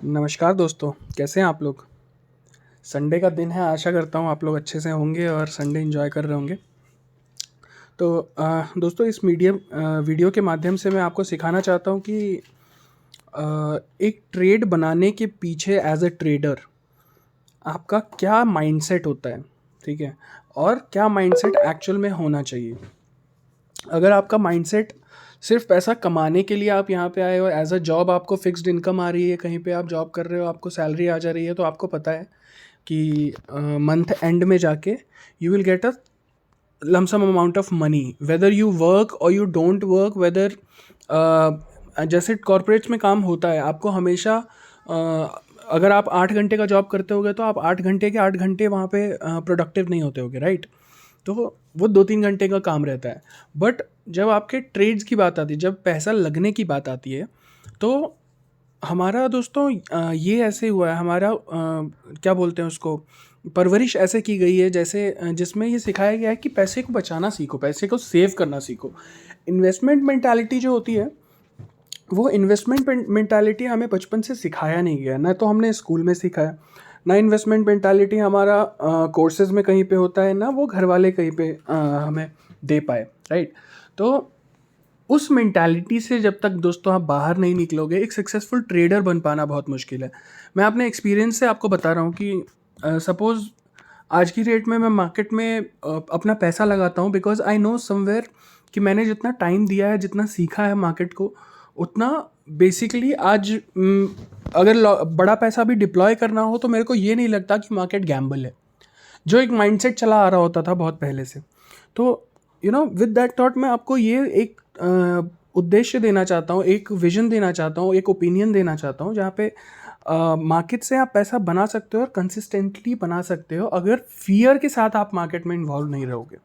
नमस्कार दोस्तों, कैसे हैं आप लोग? संडे का दिन है, आशा करता हूँ आप लोग अच्छे से होंगे और संडे एंजॉय कर रहे होंगे। तो दोस्तों इस वीडियो के माध्यम से मैं आपको सिखाना चाहता हूँ कि एक ट्रेड बनाने के पीछे एज अ ट्रेडर आपका क्या माइंडसेट होता है, ठीक है? और क्या माइंडसेट एक्चुअल में होना चाहिए। अगर आपका माइंडसेट सिर्फ पैसा कमाने के लिए आप यहाँ पे आए हो, एज अ जॉब आपको फिक्स्ड इनकम आ रही है, कहीं पे आप जॉब कर रहे हो, आपको सैलरी आ जा रही है, तो आपको पता है कि मंथ एंड में जाके you will get a lump sum amount of money whether you work और यू डोंट वर्क, वेदर जैसे कॉरपोरेट्स में काम होता है, आपको हमेशा अगर आप 8 घंटे का जॉब करते होगे तो आप 8 घंटे के 8 घंटे वहाँ पे प्रोडक्टिव नहीं होते होगे, राइट? तो वो 2-3 घंटे का काम रहता है। बट जब आपके ट्रेड्स की बात आती है, जब पैसा लगने की बात आती है, तो हमारा दोस्तों ये ऐसे हुआ है, हमारा क्या बोलते हैं उसको, परवरिश ऐसे की गई है जैसे जिसमें ये सिखाया गया है कि पैसे को बचाना सीखो, पैसे को सेव करना सीखो। इन्वेस्टमेंट मेंटालिटी जो होती है, वो इन्वेस्टमेंट मेंटालिटी हमें बचपन से सिखाया नहीं गया, ना तो हमने स्कूल में सीखा, ना इन्वेस्टमेंट मेंटालिटी हमारा कोर्सेज में कहीं पे होता है, ना वो घर वाले कहीं पे हमें दे पाए, राइट? तो उस मेंटालिटी से जब तक दोस्तों आप बाहर नहीं निकलोगे, एक सक्सेसफुल ट्रेडर बन पाना बहुत मुश्किल है। मैं अपने एक्सपीरियंस से आपको बता रहा हूँ कि सपोज़ आज की डेट में मैं मार्केट में अपना पैसा लगाता हूँ बिकॉज आई नो समवेयर कि मैंने जितना टाइम दिया है, जितना सीखा है मार्केट को, उतना बेसिकली आज अगर बड़ा पैसा भी डिप्लॉय करना हो तो मेरे को ये नहीं लगता कि मार्केट गैम्बल है, जो एक माइंडसेट चला आ रहा होता था बहुत पहले से। तो विद दैट थॉट मैं आपको ये एक उद्देश्य देना चाहता हूँ, एक विजन देना चाहता हूँ, एक ओपिनियन देना चाहता हूँ जहाँ पे मार्केट से आप पैसा बना सकते हो और कंसिस्टेंटली बना सकते हो अगर फियर के साथ आप मार्केट में इन्वॉल्व नहीं रहोगे,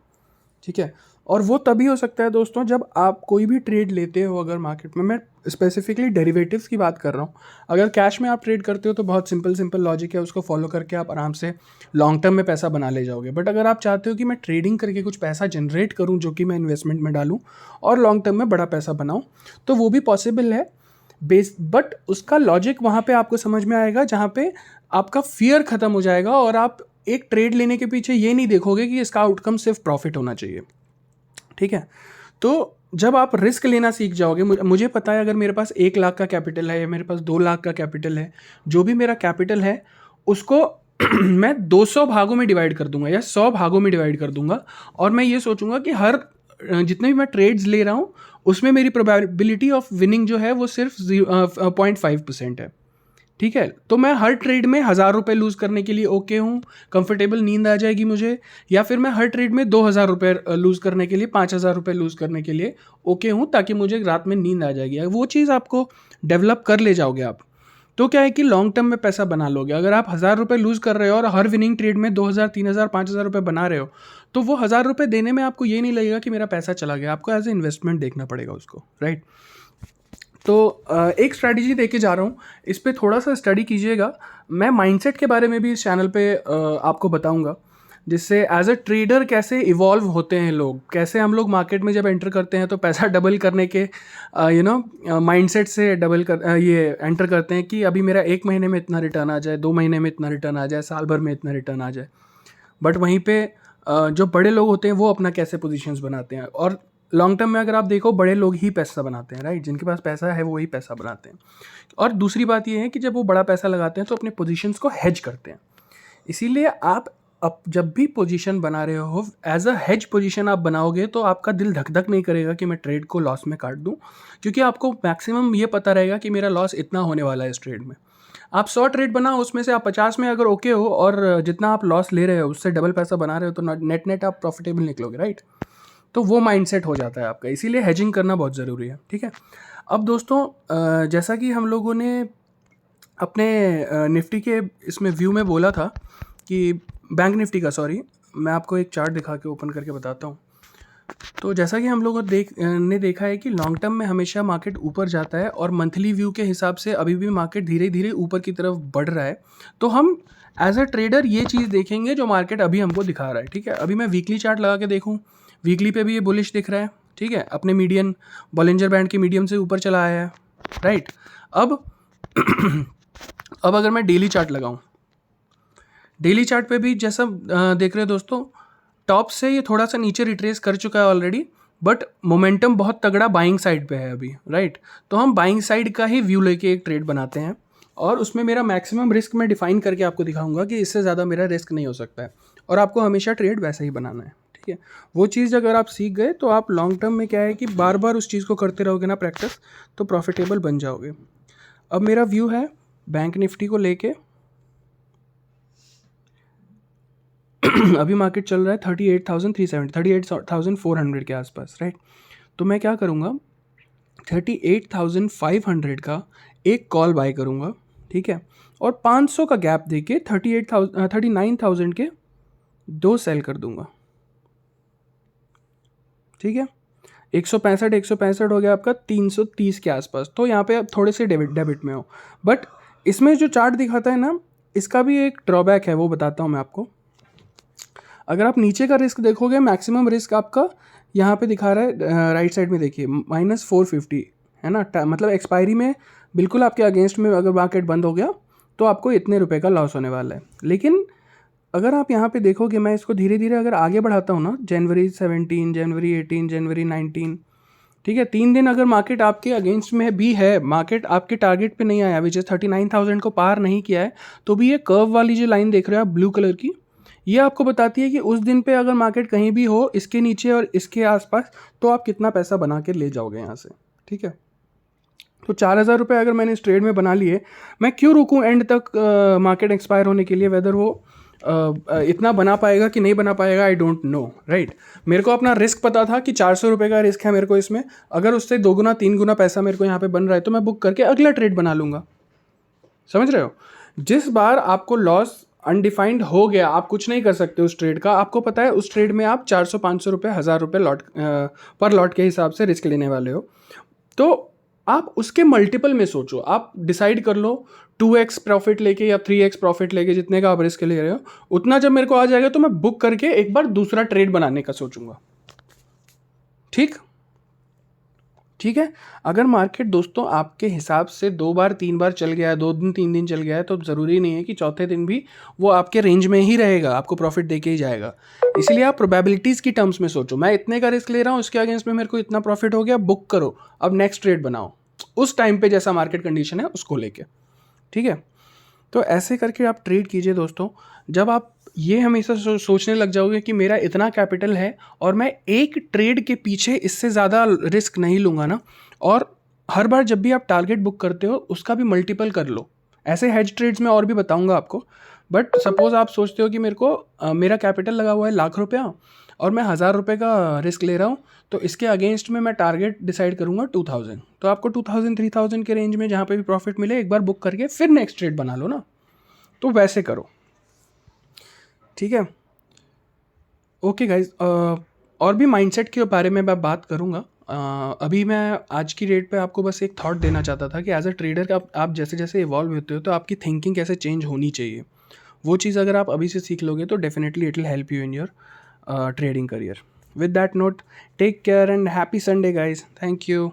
ठीक है? और वो तभी हो सकता है दोस्तों जब आप कोई भी ट्रेड लेते हो, अगर मार्केट में, मैं स्पेसिफिकली डेरिवेटिव्स की बात कर रहा हूँ। अगर कैश में आप ट्रेड करते हो तो बहुत सिंपल लॉजिक है, उसको फॉलो करके आप आराम से लॉन्ग टर्म में पैसा बना ले जाओगे। बट अगर आप चाहते हो कि मैं ट्रेडिंग करके कुछ पैसा जनरेट करूँ जो कि मैं इन्वेस्टमेंट में डालूँ और लॉन्ग टर्म में बड़ा पैसा बनाऊँ, तो वो भी पॉसिबल है बट उसका लॉजिक वहाँ पे आपको समझ में आएगा जहाँ पे आपका फियर ख़त्म हो जाएगा और आप एक ट्रेड लेने के पीछे ये नहीं देखोगे कि इसका आउटकम सिर्फ प्रॉफिट होना चाहिए, ठीक है? तो जब आप रिस्क लेना सीख जाओगे, मुझे पता है अगर मेरे पास 1 लाख का कैपिटल है या मेरे पास 2 लाख का कैपिटल है, जो भी मेरा कैपिटल है उसको मैं 200 भागों में डिवाइड कर दूंगा या 100 भागों में डिवाइड कर दूंगा, और मैं ये सोचूंगा कि हर जितने भी मैं ट्रेड्स ले रहा हूँ उसमें मेरी प्रोबेबिलिटी ऑफ विनिंग जो है वो सिर्फ 0.5% है, ठीक है? तो मैं हर ट्रेड में 1,000 रुपये लूज़ करने के लिए ओके हूँ, कंफर्टेबल नींद आ जाएगी मुझे। या फिर मैं हर ट्रेड में 2,000 रुपये लूज़ करने के लिए, 5,000 रुपये लूज़ करने के लिए ओके हूँ, ताकि मुझे रात में नींद आ जाएगी। वो चीज़ आपको डेवलप कर ले जाओगे आप, तो क्या है कि लॉन्ग टर्म में पैसा बना लोगे। अगर आप 1,000 रुपये लूज़ कर रहे हो और हर विनिंग ट्रेड में 2,000, 3,000, 5,000 रुपये बना रहे हो, तो वो 1,000 रुपये देने में आपको ये नहीं लगेगा कि मेरा पैसा चला गया। आपको एज ए इन्वेस्टमेंट देखना पड़ेगा उसको, राइट? तो एक स्ट्रैटेजी देके जा रहा हूँ, इस पे थोड़ा सा स्टडी कीजिएगा। मैं माइंडसेट के बारे में भी इस चैनल पे आपको बताऊँगा, जिससे एज अ ट्रेडर कैसे इवॉल्व होते हैं लोग, कैसे हम लोग मार्केट में जब एंटर करते हैं तो पैसा डबल करने के माइंडसेट से ये एंटर करते हैं कि अभी मेरा 1 महीने में इतना रिटर्न आ जाए, 2 महीने में इतना रिटर्न आ जाए, साल भर में इतना रिटर्न आ जाए। बट वहीं पे जो बड़े लोग होते हैं वो अपना कैसे पोजीशंस बनाते हैं, और लॉन्ग टर्म में अगर आप देखो बड़े लोग ही पैसा बनाते हैं, राइट? जिनके पास पैसा है वो ही पैसा बनाते हैं। और दूसरी बात ये है कि जब वो बड़ा पैसा लगाते हैं तो अपने पोजीशंस को हेज करते हैं। इसीलिए आप अब जब भी पोजीशन बना रहे हो, एज अ हेज पोजीशन आप बनाओगे तो आपका दिल धक धक नहीं करेगा कि मैं ट्रेड को लॉस में काट दूं, क्योंकि आपको मैक्सिमम ये पता रहेगा कि मेरा लॉस इतना होने वाला है इस ट्रेड में। आप 100 ट्रेड बनाओ, उसमें से आप 50 में अगर ओके हो और जितना आप लॉस ले रहे हो उससे डबल पैसा बना रहे हो, तो नेट नेट आप प्रॉफिटेबल निकलोगे, राइट? तो वो माइंडसेट हो जाता है आपका, इसीलिए हेजिंग करना बहुत ज़रूरी है, ठीक है? अब दोस्तों जैसा कि हम लोगों ने अपने निफ्टी के इसमें व्यू में बोला था कि बैंक निफ्टी का, सॉरी, मैं आपको एक चार्ट दिखा के ओपन करके बताता हूँ। तो जैसा कि हम लोगों ने देखा है कि लॉन्ग टर्म में हमेशा मार्केट ऊपर जाता है और मंथली व्यू के हिसाब से अभी भी मार्केट धीरे धीरे ऊपर की तरफ बढ़ रहा है। तो हम एज अ ट्रेडर ये चीज़ देखेंगे जो मार्केट अभी हमको दिखा रहा है, ठीक है? अभी मैं वीकली चार्ट लगा के देखूँ, वीकली पे भी ये बुलिश दिख रहा है, ठीक है? अपने मीडियन बॉलिंजर बैंड के मीडियम से ऊपर चला आया है, राइट? अब अब अगर मैं डेली चार्ट लगाऊं, डेली चार्ट पे भी जैसा देख रहे हो दोस्तों, टॉप से ये थोड़ा सा नीचे रिट्रेस कर चुका है ऑलरेडी, बट मोमेंटम बहुत तगड़ा बाइंग साइड पे है अभी, राइट। तो हम बाइंग साइड का ही व्यू लेके एक ट्रेड बनाते हैं, और उसमें मेरा मैक्सिमम रिस्क मैं डिफाइन करके आपको दिखाऊंगा कि इससे ज़्यादा मेरा रिस्क नहीं हो सकता है, और आपको हमेशा ट्रेड वैसा ही बनाना है, ठीक है। वो चीज़ अगर आप सीख गए तो आप लॉन्ग टर्म में क्या है कि बार बार उस चीज़ को करते रहोगे ना प्रैक्टिस, तो प्रॉफिटेबल बन जाओगे। अब मेरा व्यू है बैंक निफ्टी को लेके अभी मार्केट चल रहा है 38,370 38,400 के आसपास, राइट। तो मैं क्या करूँगा, 38,500 का एक कॉल बाय करूँगा, ठीक है, और 500 का गैप देके 39,000 के 2 सेल कर दूंगा, ठीक है। 165 हो गया आपका 330 के आसपास। तो यहाँ पे आप थोड़े से डेबिट में हो, बट इसमें जो चार्ट दिखाता है ना, इसका भी एक ड्रॉबैक है, वो बताता हूँ मैं आपको। अगर आप नीचे का रिस्क देखोगे, मैक्सिमम रिस्क आपका यहाँ पे दिखा रहा है, राइट साइड में देखिए -450 है ना, मतलब एक्सपायरी में बिल्कुल आपके अगेंस्ट में अगर मार्केट बंद हो गया तो आपको इतने रुपए का लॉस होने वाला है। लेकिन अगर आप यहाँ पे देखोगे, मैं इसको धीरे धीरे अगर आगे बढ़ाता हूँ ना, जनवरी 17, जनवरी 18, जनवरी 19, ठीक है, 3 दिन अगर मार्केट आपके अगेंस्ट में भी है, मार्केट आपके टारगेट पे नहीं आया, विच इज़ 39,000 को पार नहीं किया है, तो भी ये कर्व वाली जो लाइन देख रहे हो आप ब्लू कलर की, ये आपको बताती है कि उस दिन पे अगर मार्केट कहीं भी हो इसके नीचे और इसके आसपास, तो आप कितना पैसा बना के ले जाओगे यहाँ से, ठीक है। तो 4,000 रुपये अगर मैंने इस ट्रेड में बना लिए, मैं क्यों रुकूं एंड तक मार्केट एक्सपायर होने के लिए, वेदर वो इतना बना पाएगा कि नहीं बना पाएगा, आई डोंट नो, राइट। मेरे को अपना रिस्क पता था कि 400 रुपये का रिस्क है मेरे को इसमें, अगर उससे 2 गुना 3 गुना पैसा मेरे को यहाँ पे बन रहा है तो मैं बुक करके अगला ट्रेड बना लूँगा, समझ रहे हो। जिस बार आपको लॉस अनडिफाइंड हो गया, आप कुछ नहीं कर सकते उस ट्रेड का, आपको पता है उस ट्रेड में आप 400-500 रुपये, 1,000 रुपये लॉट पर लॉट के हिसाब से रिस्क लेने वाले हो, तो आप उसके मल्टीपल में सोचो, आप डिसाइड कर लो 2x प्रॉफिट लेके या 3x प्रॉफिट लेके, जितने का आप रिस्क ले रहे हो उतना जब मेरे को आ जाएगा तो मैं बुक करके एक बार दूसरा ट्रेड बनाने का सोचूंगा, ठीक है। अगर मार्केट दोस्तों आपके हिसाब से 2 बार 3 बार चल गया है, 2 दिन 3 दिन चल गया है, तो ज़रूरी नहीं है कि चौथे दिन भी वो आपके रेंज में ही रहेगा, आपको प्रॉफिट दे के ही जाएगा। इसलिए आप प्रोबेबिलिटीज़ की टर्म्स में सोचो, मैं इतने का रिस्क ले रहा हूँ, उसके अगेंस्ट में मेरे को इतना प्रॉफिट हो गया, बुक करो, अब नेक्स्ट ट्रेड बनाओ उस टाइम पे जैसा मार्केट कंडीशन है उसको लेके, ठीक है। तो ऐसे करके आप ट्रेड कीजिए दोस्तों। जब आप ये हमेशा सोचने लग जाओगे कि मेरा इतना कैपिटल है और मैं एक ट्रेड के पीछे इससे ज़्यादा रिस्क नहीं लूँगा ना, और हर बार जब भी आप टारगेट बुक करते हो उसका भी मल्टीपल कर लो। ऐसे हेज ट्रेड्स में और भी बताऊँगा आपको, बट सपोज़ आप सोचते हो कि मेरे को मेरा कैपिटल लगा हुआ है ₹1,00,000 और मैं 1,000 रुपये का रिस्क ले रहा हूँ, तो इसके अगेंस्ट में मैं टारगेट डिसाइड करूँगा 2,000। तो आपको 2,000 3,000 के रेंज में जहाँ पे भी प्रॉफिट मिले एक बार बुक करके फिर नेक्स्ट ट्रेड बना लो ना, तो वैसे करो, ठीक है। ओके गाइज, और भी माइंडसेट के बारे में मैं बात करूँगा। अभी मैं आज की डेट पे आपको बस एक थॉट देना चाहता था कि एज अ ट्रेडर आप जैसे जैसे इवॉल्व होते हो तो आपकी थिंकिंग कैसे चेंज होनी चाहिए। वो चीज़ अगर आप अभी से सीख लोगे तो definitely it will help you in your trading career. With that note, take care and happy Sunday guys, thank you.